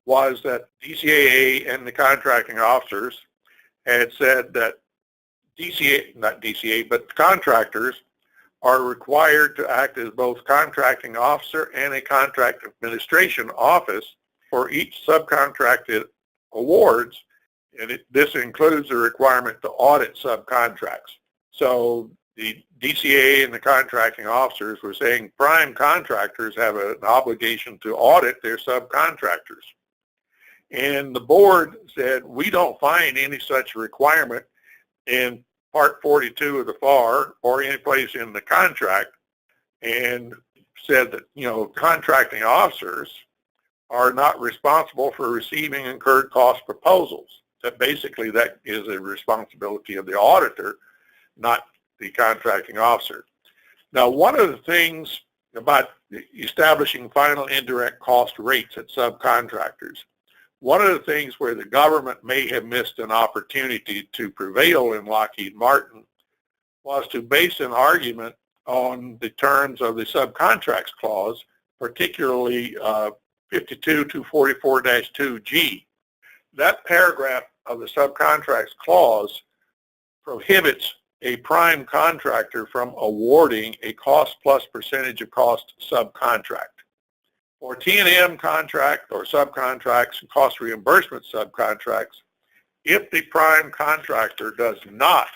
was that DCAA and the contracting officers had said that contractors are required to act as both contracting officer and a contract administration office for each subcontracted awards, and this includes the requirement to audit subcontracts. So the DCAA and the contracting officers were saying prime contractors have an obligation to audit their subcontractors. And the board said, we don't find any such requirement in Part 42 of the FAR or any place in the contract, and said that, contracting officers are not responsible for receiving incurred cost proposals. That basically that is a responsibility of the auditor, not the contracting officer. Now, one of the things about establishing final indirect cost rates at subcontractors, one of the things where the government may have missed an opportunity to prevail in Lockheed Martin was to base an argument on the terms of the subcontracts clause, particularly 52-244-2G. That paragraph of the subcontracts clause prohibits a prime contractor from awarding a cost plus percentage of cost subcontract. For T&M contract or subcontracts and cost reimbursement subcontracts, if the prime contractor does not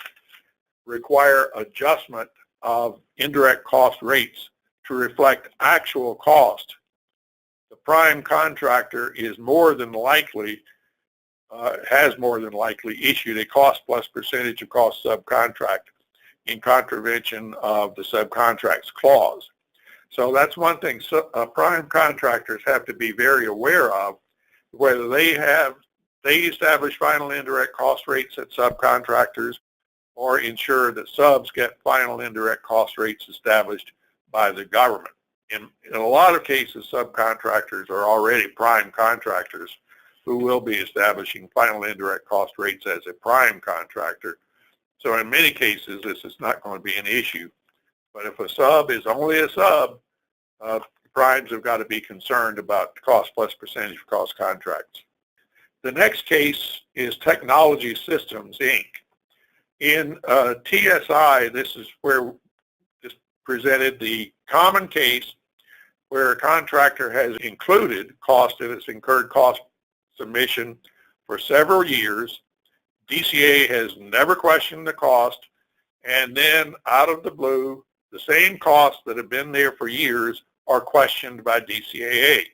require adjustment of indirect cost rates to reflect actual cost, the prime contractor is more than likely, has more than likely issued a cost plus percentage of cost subcontract in contravention of the subcontracts clause. So that's one thing prime contractors have to be very aware of, whether they establish final indirect cost rates at subcontractors or ensure that subs get final indirect cost rates established by the government. In a lot of cases, subcontractors are already prime contractors who will be establishing final indirect cost rates as a prime contractor. So in many cases, this is not going to be an issue. But if a sub is only a sub, primes have got to be concerned about the cost plus percentage of cost contracts. The next case is Technology Systems, Inc. In TSI, this is where this presented the common case where a contractor has included cost in its incurred cost submission for several years. DCAA has never questioned the cost, and then out of the blue, the same costs that have been there for years are questioned by DCAA.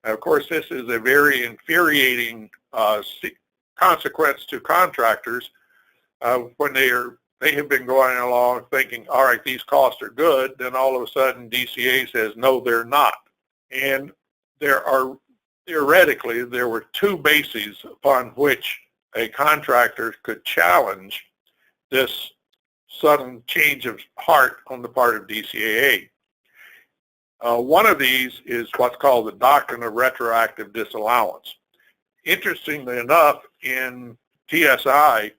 Now, of course, this is a very infuriating consequence to contractors when they have been going along thinking, all right, these costs are good, then all of a sudden DCAA says, no, they're not. And theoretically, there were two bases upon which a contractor could challenge this sudden change of heart on the part of DCAA. One of these is what's called the Doctrine of retroactive disallowance. Interestingly enough, in TSI,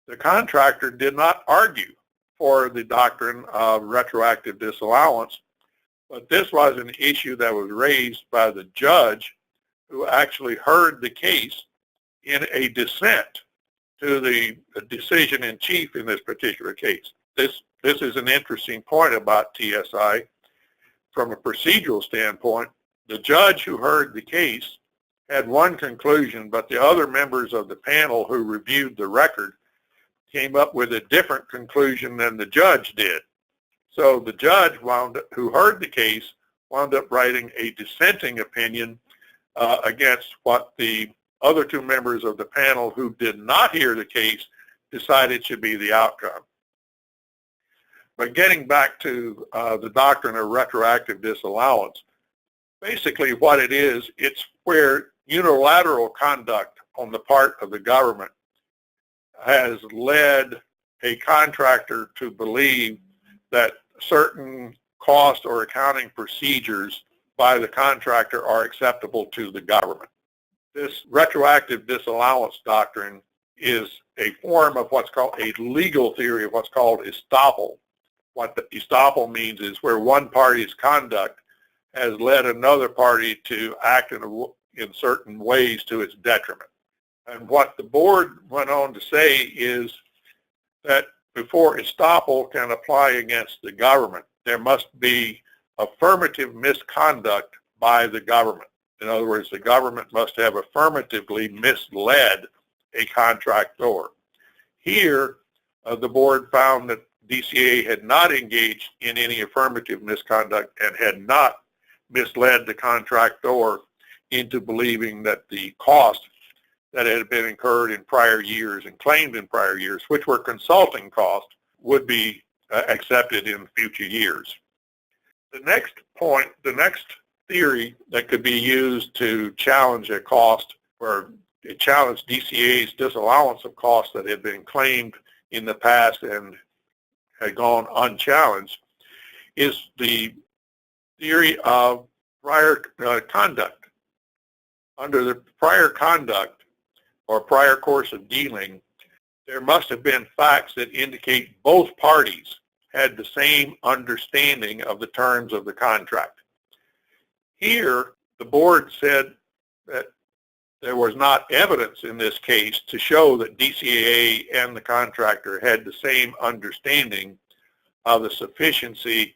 the contractor did not argue for the doctrine of retroactive disallowance, but this was an issue that was raised by the judge who actually heard the case in a dissent to the decision in chief in this particular case. This is an interesting point about TSI. From a procedural standpoint, the judge who heard the case had one conclusion, but the other members of the panel who reviewed the record came up with a different conclusion than the judge did. So the judge who heard the case wound up writing a dissenting opinion against what the other two members of the panel who did not hear the case decided should be the outcome. But getting back to the doctrine of retroactive disallowance, basically what it is, it's where unilateral conduct on the part of the government has led a contractor to believe that certain cost or accounting procedures by the contractor are acceptable to the government. This retroactive disallowance doctrine is a form of what's called a legal theory of what's called estoppel. What the estoppel means is where one party's conduct has led another party to act in certain ways to its detriment. And what the board went on to say is that before estoppel can apply against the government, there must be affirmative misconduct by the government. In other words, the government must have affirmatively misled a contractor. Here, the board found that DCAA had not engaged in any affirmative misconduct and had not misled the contractor into believing that the cost that had been incurred in prior years and claimed in prior years, which were consulting costs, would be accepted in future years. The next point, the next theory that could be used to challenge a cost or challenge DCAA's disallowance of costs that had been claimed in the past and had gone unchallenged is the theory of prior conduct. Under the prior conduct or prior course of dealing, there must have been facts that indicate both parties had the same understanding of the terms of the contract. Here, the board said that there was not evidence in this case to show that DCAA and the contractor had the same understanding of the sufficiency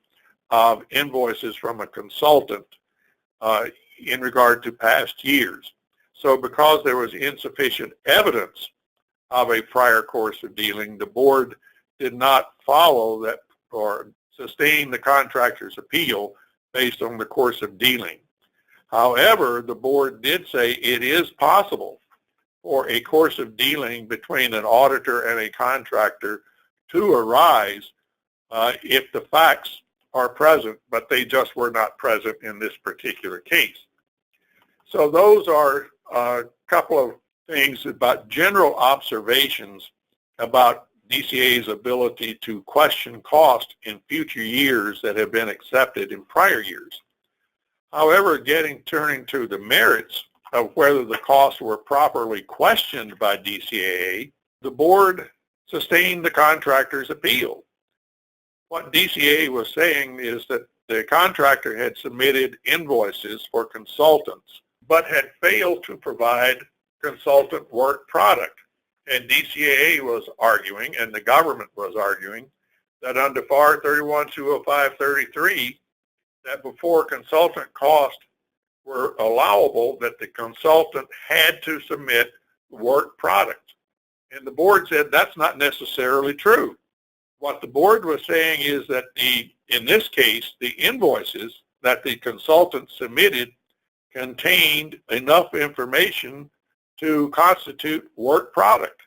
of invoices from a consultant in regard to past years. So because there was insufficient evidence of a prior course of dealing, the board did not follow that or sustain the contractor's appeal based on the course of dealing. However, the board did say it is possible for a course of dealing between an auditor and a contractor to arise if the facts are present, but they just were not present in this particular case. So those are a couple of things about general observations about DCAA's ability to question cost in future years that have been accepted in prior years. However, turning to the merits of whether the costs were properly questioned by DCAA, the board sustained the contractor's appeal. What DCAA was saying is that the contractor had submitted invoices for consultants, but had failed to provide consultant work product. And DCAA was arguing, and the government was arguing, that under FAR 31-205-33, that before consultant costs were allowable, that the consultant had to submit work product. And the board said that's not necessarily true. What the board was saying is that in this case, the invoices that the consultant submitted contained enough information to constitute work product,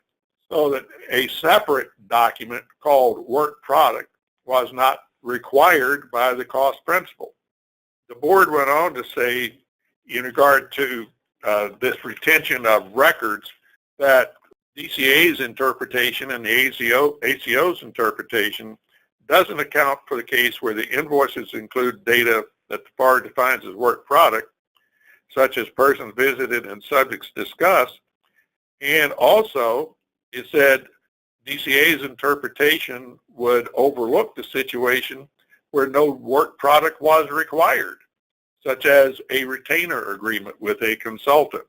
so that a separate document called work product was not required by the cost principle. The board went on to say, in regard to this retention of records, that DCAA's interpretation and the ACO's interpretation doesn't account for the case where the invoices include data that the FAR defines as work product, such as persons visited and subjects discussed. And also, it said DCAA's interpretation would overlook the situation where no work product was required, such as a retainer agreement with a consultant.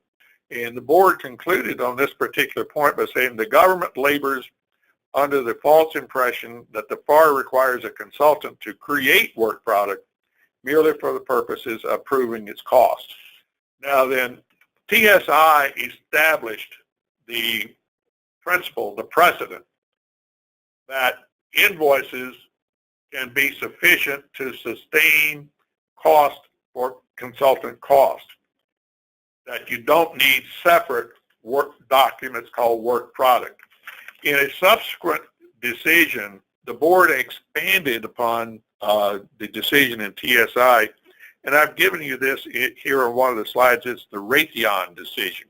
And the board concluded on this particular point by saying the government labors under the false impression that the FAR requires a consultant to create work product merely for the purposes of proving its cost. Now then, TSI established the principle, the precedent, that invoices can be sufficient to sustain cost for consultant cost, that you don't need separate work documents called work product. In a subsequent decision, the board expanded upon the decision in TSI, and I've given you this here on one of the slides. It's the Raytheon decision.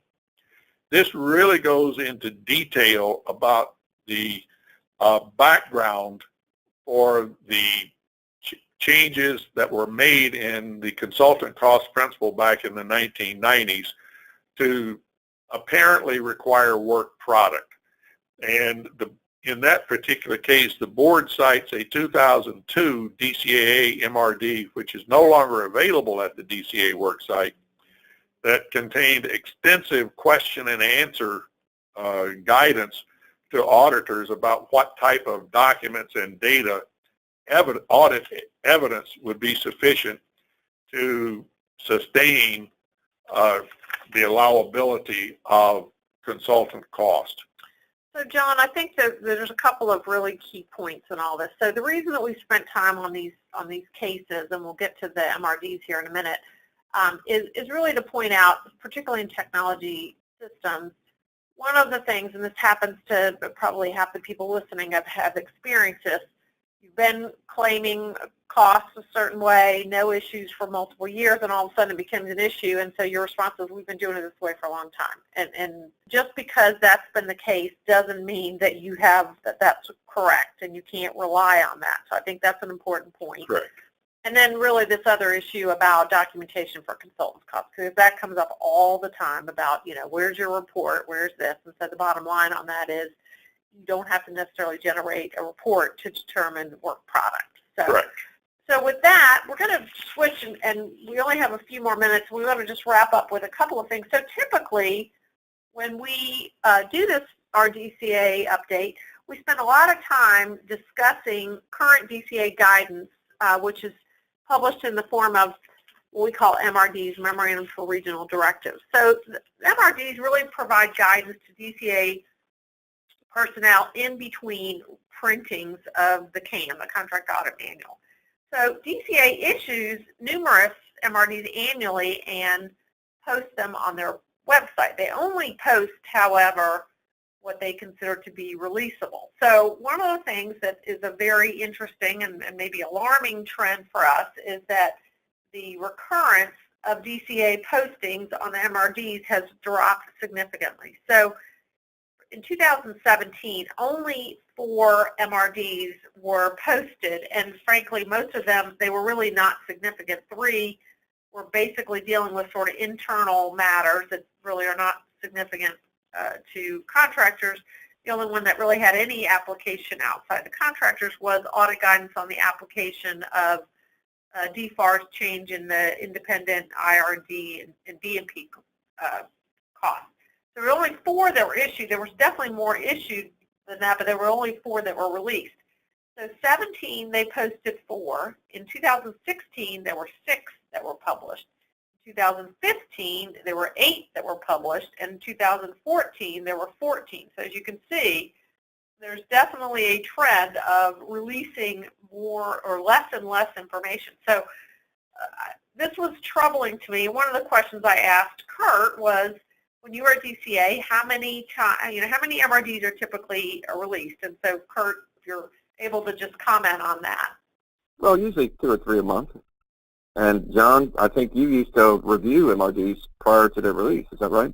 This really goes into detail about the background for the changes that were made in the consultant cost principle back in the 1990s to apparently require work product. And in that particular case, the board cites a 2002 DCAA MRD, which is no longer available at the DCAA worksite, that contained extensive question and answer guidance to auditors about what type of documents and data audit evidence would be sufficient to sustain the allowability of consultant cost. So John, I think that there's a couple of really key points in all this. So the reason that we spent time on these cases, and we'll get to the MRDs here in a minute, is really to point out, particularly in technology systems, one of the things, and this happens to probably half the people listening have experienced this, you've been claiming costs a certain way, no issues for multiple years, and all of a sudden it becomes an issue, and so your response is, we've been doing it this way for a long time. And just because that's been the case doesn't mean that you have, that's correct, and you can't rely on that. So I think that's an important point. Correct. And then really this other issue about documentation for consultants costs, because that comes up all the time about, where's your report, where's this? And so the bottom line on that is you don't have to necessarily generate a report to determine work product. So, correct. So with that, we're going to switch, and we only have a few more minutes. We want to just wrap up with a couple of things. So typically, when we do this, our DCAA update, we spend a lot of time discussing current DCAA guidance, which is published in the form of what we call MRDs, Memorandums for Regional Directives. So the MRDs really provide guidance to DCAA personnel in between printings of the CAM, the Contract Audit Manual. So DCAA issues numerous MRDs annually and post them on their website. They only post, however, what they consider to be releasable. So one of the things that is a very interesting and maybe alarming trend for us is that the recurrence of DCAA postings on the MRDs has dropped significantly. So in 2017, only 4 MRDs were posted, and frankly, most of them, they were really not significant. 3 were basically dealing with sort of internal matters that really are not significant to contractors. The only one that really had any application outside the contractors was audit guidance on the application of DFAR's change in the independent IRD and DMP costs. There were only 4 that were issued. There was definitely more issued than that, but there were only 4 that were released. So 17, they posted 4. In 2016, there were 6 that were published. In 2015, there were 8 that were published, and in 2014, there were 14. So as you can see, there's definitely a trend of releasing more or less and less information. So this was troubling to me. One of the questions I asked Kurt was, when you were at DCAA, how many MRDs are typically released? And so, Kurt, if you're able to just comment on that. Well, usually 2 or 3 a month. And John, I think you used to review MRDs prior to their release. Is that right?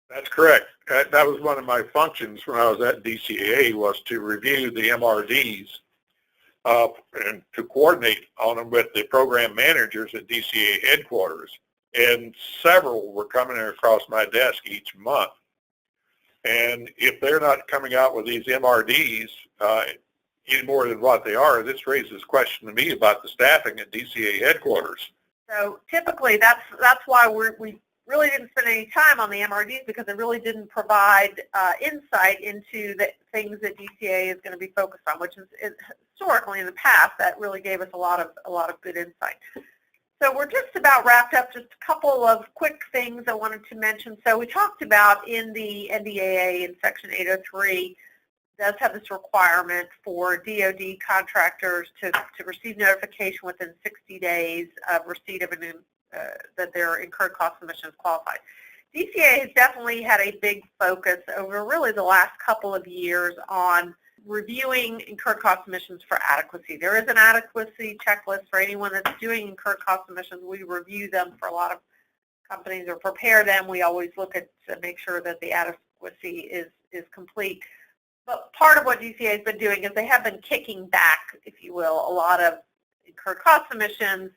That's correct. That was one of my functions when I was at DCAA, was to review the MRDs and to coordinate on them with the program managers at DCAA headquarters. And several were coming across my desk each month. And if they're not coming out with these MRDs any more than what they are, this raises a question to me about the staffing at DCAA headquarters. So typically, that's why we really didn't spend any time on the MRDs, because it really didn't provide insight into the things that DCAA is going to be focused on, which is historically in the past that really gave us a lot of good insight. So we're just about wrapped up. Just a couple of quick things I wanted to mention. So we talked about in the NDAA in Section 803 does have this requirement for DoD contractors to receive notification within 60 days of receipt of that their incurred cost submission is qualified. DCAA has definitely had a big focus over really the last couple of years on reviewing incurred cost submissions for adequacy. There is an adequacy checklist for anyone that's doing incurred cost submissions. We review them for a lot of companies or prepare them. We always look at to make sure that the adequacy is complete. But part of what DCAA has been doing is they have been kicking back, if you will, a lot of incurred cost submissions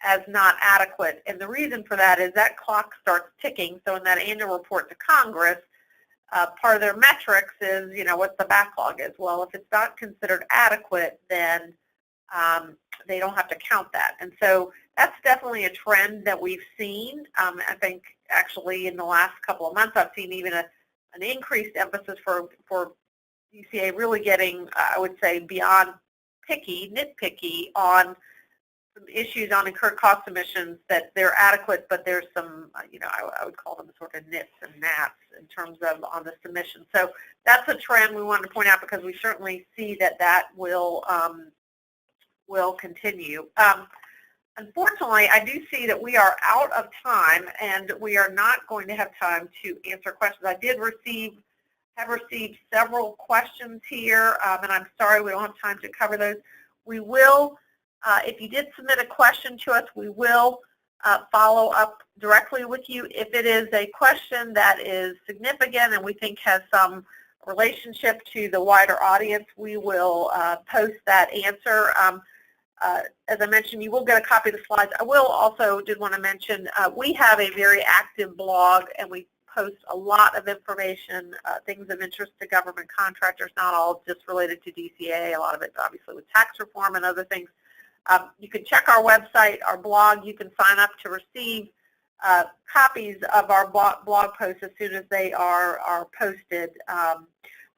as not adequate. And the reason for that is that clock starts ticking. So in that annual report to Congress, part of their metrics is, what the backlog is. Well, if it's not considered adequate, then they don't have to count that. And so that's definitely a trend that we've seen. I think actually in the last couple of months, I've seen even an increased emphasis for DCAA really getting, I would say, beyond nitpicky on some issues on incurred cost submissions that they're adequate, but there's some, I would call them sort of nits and gnats in terms of on the submission. So that's a trend we wanted to point out because we certainly see that will continue. Unfortunately, I do see that we are out of time, and we are not going to have time to answer questions. I have received several questions here, and I'm sorry we don't have time to cover those. We will, if you did submit a question to us, we will follow up directly with you. If it is a question that is significant and we think has some relationship to the wider audience, we will post that answer. As I mentioned, you will get a copy of the slides. I will also did want to mention we have a very active blog, and we post a lot of information, things of interest to government contractors, not all just related to DCAA. A lot of it obviously with tax reform and other things. You can check our website, our blog. You can sign up to receive copies of our blog posts as soon as they are posted.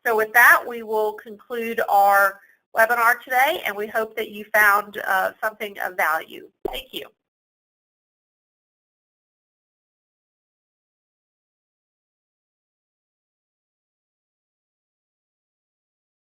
So with that, we will conclude our webinar today, and we hope that you found something of value. Thank you.